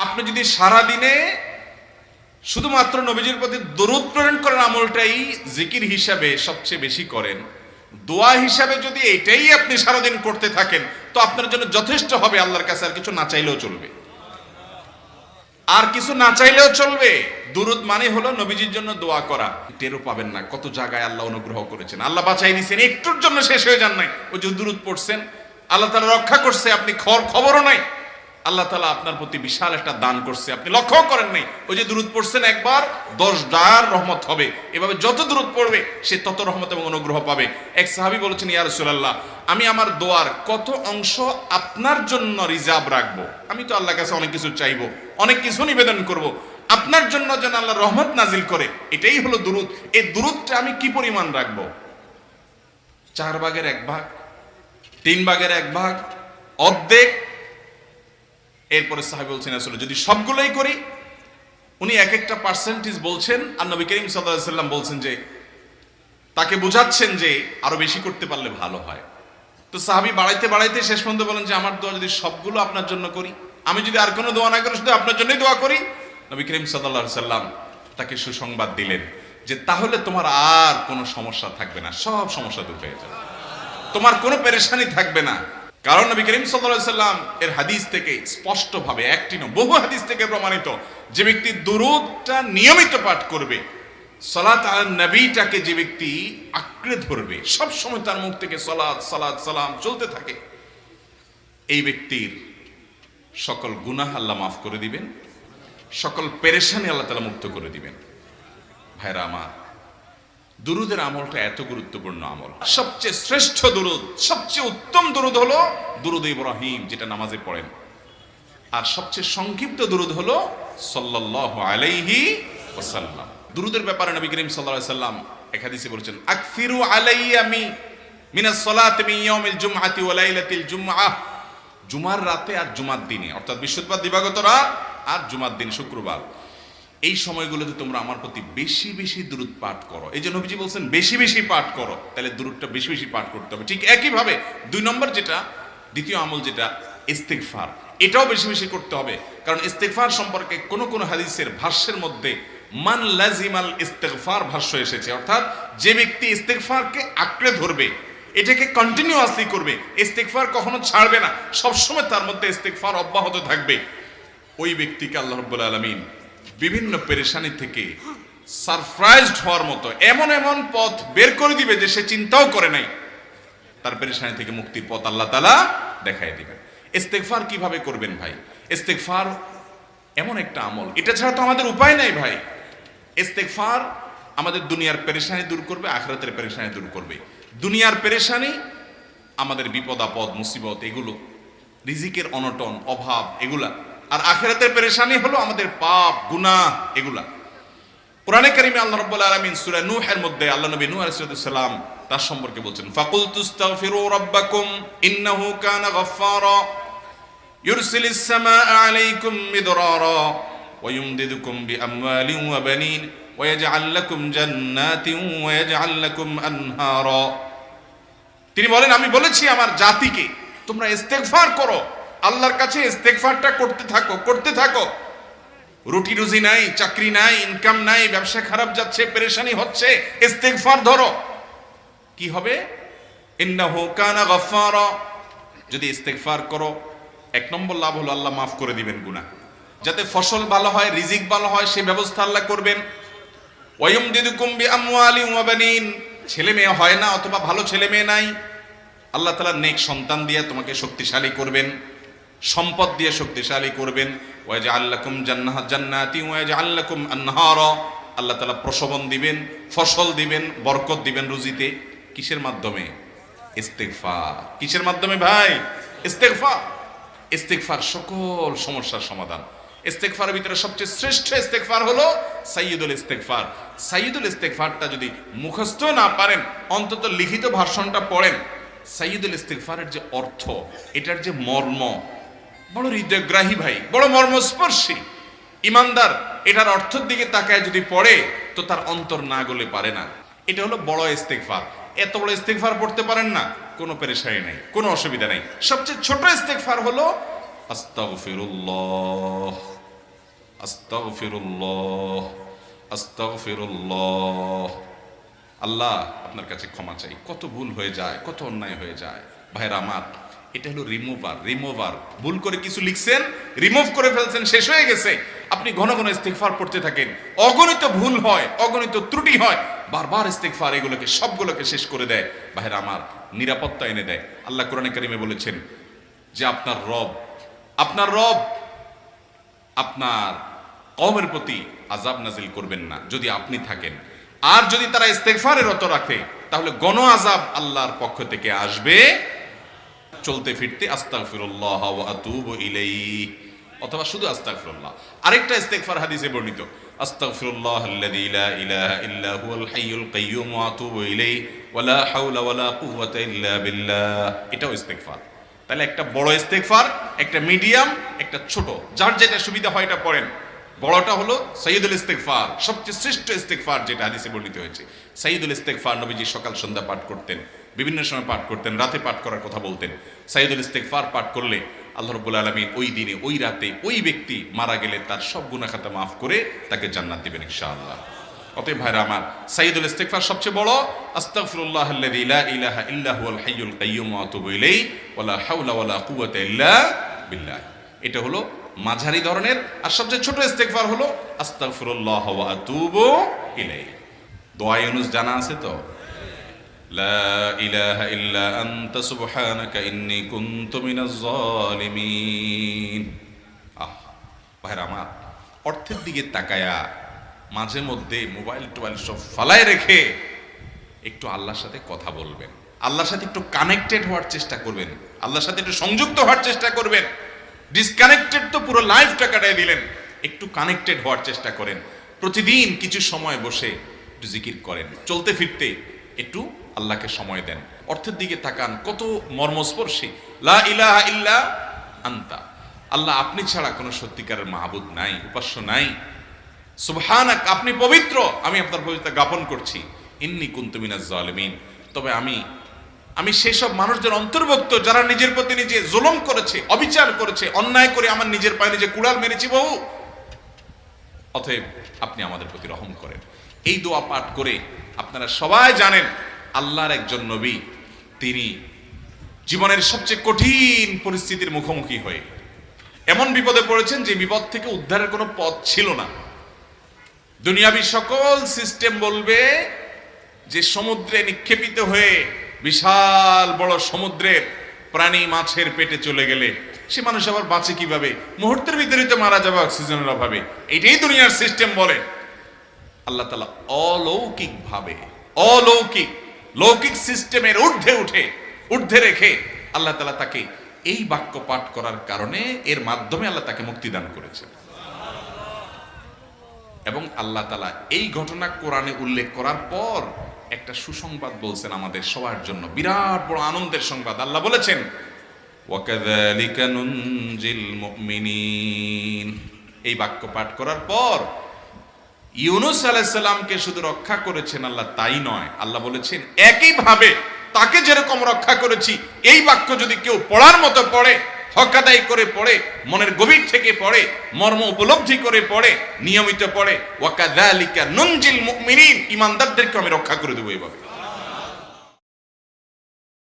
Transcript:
আপনি যদি সারা দিনে শুধুমাত্র নবীজির প্রতি দরুদ প্রেরণ করার আমলটাই জিকির হিসাবে সবচেয়ে বেশি করেন, দোয়া হিসাবে যদি এটাই আপনি সারাদিন করতে থাকেন, তো আপনার জন্য যথেষ্ট হবে আল্লাহর কাছে। আর কিছু না চাইলেও চলবে, আর কিছু না চাইলেও চলবে। দুরুদ মানে হলো নবীজির জন্য দোয়া করা। টেরও পাবেন না কত জায়গায় আল্লাহ অনুগ্রহ করেছেন, আল্লাহ বাঁচাই দিয়েছেন, একটুর জন্য শেষ হয়ে যান নাই। ওই যে দুরুদ পড়ছেন, আল্লাহ তাআলা রক্ষা করছে, আপনি খবরও নাই। আল্লাহ তাআলা আপনার প্রতি বিশাল একটা দান করছে, আপনি লক্ষ্য করেন নাই। ওই যে দুরুদ পড়ছেন একবার, 10 রহমত হবে। এভাবে যত দুরুদ পড়বে সে তত রহমত এবং অনুগ্রহ পাবে। এক সাহাবী বলেছেন, ইয়া রাসূলুল্লাহ, আমি আমার দোয়ার কত অংশ আপনার জন্য রিজার্ভ রাখবো? আমি তো আল্লাহর কাছে অনেক কিছু চাইবো, অনেক কিছু নিবেদন করব, আপনার জন্য যেন আল্লাহ রহমত নাজিল করে, এটাই হলো দুরুদ। এই দুরুদটা আমি কি পরিমাণ রাখবো? 4/1 3/1, অর্ধেক? এরপরে সাহাবী বলছেন, আসলে যদি সবগুলোই করি, উনি এক একটা পার্সেন্টেজ বলছেন, আর নবী করিম সাল্লাল্লাহু আলাইহি ওয়াসাল্লাম বলছেন যে, তাকে বোঝাচ্ছেন যে আরো বেশি করতে পারলে ভালো হয়। তো সাহাবী বাড়াইতে বাড়াইতে শেষ পর্যন্ত বলেন যে, আমার দোয়া যদি সবগুলো আপনার জন্য করি, আমি যদি আর কোনো দোয়া না করি, শুধু আপনার জন্যই দোয়া করি, নবী করিম সাল্লাল্লাহু আলাইহি ওয়াসাল্লাম তাকে সুসংবাদ দিলেন যে, তাহলে তোমার আর কোনো সমস্যা থাকবে না, সব সমস্যা দূর হয়ে যাবে, তোমার কোনো পেরেশানি থাকবে না। কারণ নবী করিম সাল্লাল্লাহু আলাইহি ওয়াসাল্লাম এর হাদিস থেকে স্পষ্টভাবে, একটি নয় বহু হাদিস থেকে প্রমাণিত, যে ব্যক্তি দুরূদটা নিয়মিত পাঠ করবে, সালাত আলা নবীটাকে যে ব্যক্তি আঁকড়ে ধরবে, সব সময় তার মুখ থেকে সালাত সালাত সালাম চলতে থাকে, এই ব্যক্তির সকল গুনাহ আল্লাহ মাফ করে দিবেন, সকল পেরেশানি আল্লাহ তাআলা মুক্ত করে দিবেন। ভাইরা আমার, দুরুদের আমলটা এত গুরুত্বপূর্ণ আমল। সবচেয়ে শ্রেষ্ঠ দুরুদ, সবচেয়ে উত্তম দুরুদ হলো দুরুদ ইব্রাহিম, যেটা নামাজে পড়েন। আর সবচেয়ে সংক্ষিপ্ত দুরুদ হলো সাল্লাল্লাহু আলাইহি ওয়াসাল্লাম। দুরুদের ব্যাপারে নবী করিম সাল্লাল্লাহু আলাইহি ওয়াসাল্লাম এক হাদিসে বলেছেন, আকসিরু আলাইয়া মিনাস সালাতি মিন ইয়াউমিল জুমআতি ওয়া লাইলাতিল জুমআহ। জুমার রাতে আর জুমার দিনে, অর্থাৎ বৃহস্পতিবার দিবাগত রাত আর জুমার দিন শুক্রবার, এই সময়গুলোতে তোমরা আমার প্রতি বেশি বেশি দুরূদ পাঠ করো। এই যে নবীজি বলছেন বেশি বেশি পাঠ করো, তাহলে দুরূদটা বেশি বেশি পাঠ করতে হবে। ঠিক একইভাবে 2 নম্বর যেটা, দ্বিতীয় আমল যেটা ইস্তিগফার, এটাও বেশি বেশি করতে হবে। কারণ ইস্তিগফার সম্পর্কে কোন কোন হাদিসের ভাষ্যের মধ্যে মান লাজিমাল ইস্তিগফার ভাষ্য এসেছে, অর্থাৎ যে ব্যক্তি ইস্তিগফারকে আঁকড়ে ধরবে, এটাকে কন্টিনিউয়াসলি করবে, ইস্তিগফার কখনো ছাড়বে না, সবসময় তার মধ্যে ইস্তিগফার অব্যাহত থাকবে, ওই ব্যক্তিকে আল্লাহ রাব্বুল আলামিন বিভিন্ন পেরেশানি থেকে সারপ্রাইজড হওয়ার মতো এমন এমন পথ বের করে দিবে যে সে চিন্তাও করে নাই। তার পেরেশানি থেকে মুক্তির পথ আল্লাহ তাআলা দেখায় দিবেন। ইস্তিগফার কিভাবে করবেন ভাই? ইস্তিগফার এমন একটা আমল, এটা ছাড়া তো আমাদের উপায় নাই ভাই। ইস্তিগফার আমাদের দুনিয়ার পেরেশানি দূর করবে, আখিরাতের পেরেশানি দূর করবে। দুনিয়ার পেরেশানি, আমাদের বিপদ আপদ মুসিবত, এগুলো, রিজিকের অনটন অভাব, এগুলা। আর আখিরাতের পেরেশানি হলো আমাদের পাপ গুনাহ, এগুলা। কোরআনে কারিমে আল্লাহ রাব্বুল আলামিন সূরা নূহের মধ্যে আল্লাহ নবী নূহ আলাইহিস সালাম তার সম্পর্কে বলছেন, ফাকুলতুস্তাগফিরু রাব্বাকুম ইন্নাহু কানা গাফফারা ইউরসিলিস সামাআ আলাইকুম মিদরারা ওয়া ইউমদিদুকুম বিআমওয়ালিন ওয়া বানিন ওয়া ইয়াজআল লাকুম জান্নাতিন ওয়া ইয়াজআল লাকুম আনহারা। তিনি বলেন, আমি বলেছি আমার জাতিকে তোমরা ইস্তিগফার করো, আল্লাহর কাছে ইস্তিগফারটা করতে থাকো, করতে থাকো। রুটি রুজি নাই, চাকরি নাই, ইনকাম নাই, ব্যবসা খারাপ যাচ্ছে, পেরেশানি হচ্ছে, ইস্তিগফার ধরো, কি হবে? ইন্নাহু কানা গাফফারা। যদি ইস্তিগফার করো, 1 নম্বর লাভ হলো আল্লাহ মাফ করে দিবেন গুনাহ। যাতে ফসল ভালো হয়, রিজিক ভালো হয়, সেই ব্যবস্থা আল্লাহ করবেন। ওয়া ইউমদিদুকুম বিআমওয়ালিন ওয়া বানিন, ছেলে মেয়ে হয় না অথবা ভালো ছেলে মেয়ে নাই, আল্লাহ তাআলা নেক সন্তান দিয়ে তোমাকে শক্তিশালী করবেন, সম্পদ দিয়ে শক্তিশালী করবেন। ওয়া ইয়াজআল লাকুম জান্নাতিন ওয়া ইয়াজআল লাকুম আনহারা, আল্লাহ তাআলা প্রসবন দিবেন, ফসল দিবেন, বরকত দিবেন রুজিতে। কিসের মাধ্যমে? ইস্তিগফার। কিসের মাধ্যমে ভাই? ইস্তিগফার। ইস্তিগফার সকল সমস্যার সমাধান। ইস্তিগফারের ভিতরে সবচেয়ে শ্রেষ্ঠ ইস্তিগফার হলো সাইয়্যিদুল ইস্তিগফার। সাইয়্যিদুল ইস্তিগফারটা যদি মুখস্থ না পারেন, অন্তত লিখিত ভার্সনটা পড়েন। সাইয়্যিদুল ইস্তিগফারের যে অর্থ, এটার যে মর্ম, বড় হৃদয়গ্রাহী ভাই, বড় মর্মস্পর্শী। ইমানদার এটার অর্থের দিকে তাকায় যদি পড়ে, তো তার অন্তর না গলে পারে না। এটা হলো বড় ইস্তিগফার। এত বড় ইস্তিগফার পড়তে পারেন না, কোনো পেরেশানি নাই, কোনো অসুবিধা নাই। সবচেয়ে ছোট ইস্তিগফার হলো আস্তাগফিরুল্লাহ, আস্তাগফিরুল্লাহ, আস্তাগফিরুল্লাহ। আল্লাহ আপনার কাছে ক্ষমা চাই, কত ভুল হয়ে যায়, কত অন্যায় হয়ে যায়। ভাইরা আমার, এটা হলো রিমুভার। ভুল করে কিছু লিখছেন, রিমুভ করে ফেলছেন, শেষ হয়ে গেছে। আপনি ঘন ঘন ইস্তিগফার পড়তে থাকেন। অগণিত ভুল হয়, অগণিত ত্রুটি হয়, বারবার ইস্তিগফার এগুলোকে সবগুলোকে শেষ করে দেয়। ভাইরা আমার, নিরাপত্তা এনে দেয়। আল্লাহ কোরআনে কারিমে বলেছেন যে আপনার রব আপনার কওমের প্রতি আযাব নাজিল করবেন না যদি আপনি থাকেন। আর যদি তারা ইস্তেগফারে রত রাখে, তাহলে গণ আযাব আল্লাহর পক্ষ থেকে আসবে। চলতে ফিরতে আস্তাগফিরুল্লাহ ওয়া আতুবু ইলাইহি, অথবা শুধু আস্তাগফিরুল্লাহ। আরেকটা ইস্তেগফার হাদিসে বর্ণিত, আস্তাগফিরুল্লাহাল্লাযী লা ইলাহা ইল্লা হুয়াল হাইয়ুল কাইয়্যুম ওয়া আতুবু ইলাইহি ওয়া লা হাওলা ওয়া লা কুওয়াতা ইল্লা বিল্লাহ। এটাও ইস্তেগফার। তাহলে একটা বড় ইস্তেগফার, একটা মিডিয়াম, একটা ছোট, যার যেটা সুবিধা হয় এটা পড়েন। বড়টা হলো সাইয়্যিদুল ইস্তেগফার, সবচেয়ে শ্রেষ্ঠ ইস্তেগফার যেটা হাদিসে বর্ণিত হয়েছে। সাইয়্যিদুল ইস্তেগফার নবীজি সকাল সন্ধ্যা পাঠ করতেন, বিভিন্ন সময় পাঠ করতেন, রাতে পাঠ করার কথা বলতেন। সাইয়্যিদুল ইস্তেগফার পাঠ করলে আল্লাহ রাব্বুল আলামিন ওই দিনে, ওই রাতে, ওই ব্যক্তি মারা গেলে তার সব গুনাহ খাতা মাফ করে তাকে জান্নাত দিবেন ইনশাআল্লাহ। অতএব ভাইরা আমার, সাইয়্যিদুল ইস্তেগফার সবচেয়ে বড়, আস্তাগফিরুল্লাহাল্লাযী লা ইলাহা ইল্লা হুয়াল হাইয়ুল কাইয়্যুম ওয়া আতুবু ইলাইহি ওয়া লা হাওলা ওয়া লা কুওয়াতা ইল্লা বিল্লাহ। এটা হলো মাঝারি ধরনের। আর সবচেয়ে ছোট ইস্তেগফার হলো আস্তাগফিরুল্লাহ ওয়া আতুবু ইলাইহি। দোয়া ইউনুস জানা আছে তো? লা ইলাহা ইল্লা আনতা সুবহানাকা ইন্নী কুনতু মিনাজ জালিমিন। ভাইরা আমার, অর্থের দিকে তাকায়া মাঝে মধ্যে মোবাইল টোবাইল সব ফালায় রেখে একটু আল্লাহর সাথে কথা বলবেন, আল্লাহর সাথে একটু কানেক্টেড হওয়ার চেষ্টা করবেন, আল্লাহর সাথে একটু সংযুক্ত হওয়ার চেষ্টা করবেন। ডিসকানেক্টেড তো পুরো লাইফটা কাটায় দিলেন, একটু কানেক্টেড হওয়ার চেষ্টা করেন। প্রতিদিন কিছু সময় বসে একটু জিকির করেন, চলতে ফিরতে একটু আল্লাহকে সময় দেন। অর্থের দিকে তাকান, কত মর্মস্পর্শী। লা ইলাহা ইল্লা আনতা, আল্লাহ আপনি ছাড়া কোনো সত্যিকারের মাহবুদ নাই, উপাস্য নাই। সুবহানাক, আপনি পবিত্র, আমি আপনার পবিত্রতা জ্ঞাপন করছি। ইন্নী কুনতু মিনাজ জালিমিন, তবে আমি সেসব মানুষদের অন্তর্ভুক্ত যারা নিজের প্রতি নিজে জুলুম করেছে, অবিচার করেছে, অন্যায় করে আমার নিজের পায়ে নিজে কুড়াল মেরেছি বহু। অতএব আপনি আমাদের প্রতি রহম করেন। এই দোয়া পাঠ করে আপনারা সবাই জানেন আল্লাহর একজন নবী, তিনি জীবনের সবচেয়ে কঠিন পরিস্থিতির মুখোমুখি হয়ে এমন বিপদে পড়েছেন যে বিপদ থেকে উদ্ধারের কোনো পথ ছিল না। দুনিয়াবী সকল সিস্টেম বলবে যে সমুদ্রে নিক্ষেপিত হয়ে বিশাল বড় সমুদ্রের প্রাণী মাছের পেটে চলে গেলে সে মানুষ আবার বাঁচে কিভাবে? মুহূর্তের ভিতরে তো মারা যাবে অক্সিজেনের অভাবে। এটাই দুনিয়ার সিস্টেম বলে। আল্লাহ তাআলা লৌকিক সিস্টেমের ঊর্ধ্বে রেখে আল্লাহ তাআলা তাকে এই বাক্য পাঠ করার কারণে, এর মাধ্যমে আল্লাহ তাকে মুক্তি দান করেছেন। এবং আল্লাহ তাআলা এই ঘটনা কোরআনে উল্লেখ করার পর একটা সুসংবাদ বলছেন আমাদের সবার জন্য, বিরাট বড় আনন্দের সংবাদ। আল্লাহ বলেছেন, ওয়াকাযালিকা নুনজিল মুমিনিন। এই বাক্য পাঠ করার পর ইউনূস আলাইহিস সালামকে শুধু রক্ষা করেছেন আল্লাহ, তাই নয়, আল্লাহ বলেছেন একইভাবে তাকে যেরকম রক্ষা করেছি, এই বাক্য যদি কেউ পড়ার মতো পড়ে, হক আদায় করে পড়ে, মনের গভীর থেকে পড়ে, মর্ম উপলব্ধি করে পড়ে, নিয়মিত পড়ে, ওয়াকাযালিকা নুনজিল মুমিনিন, ঈমানদারদেরকে আমি রক্ষা করে দেব। এইভাবে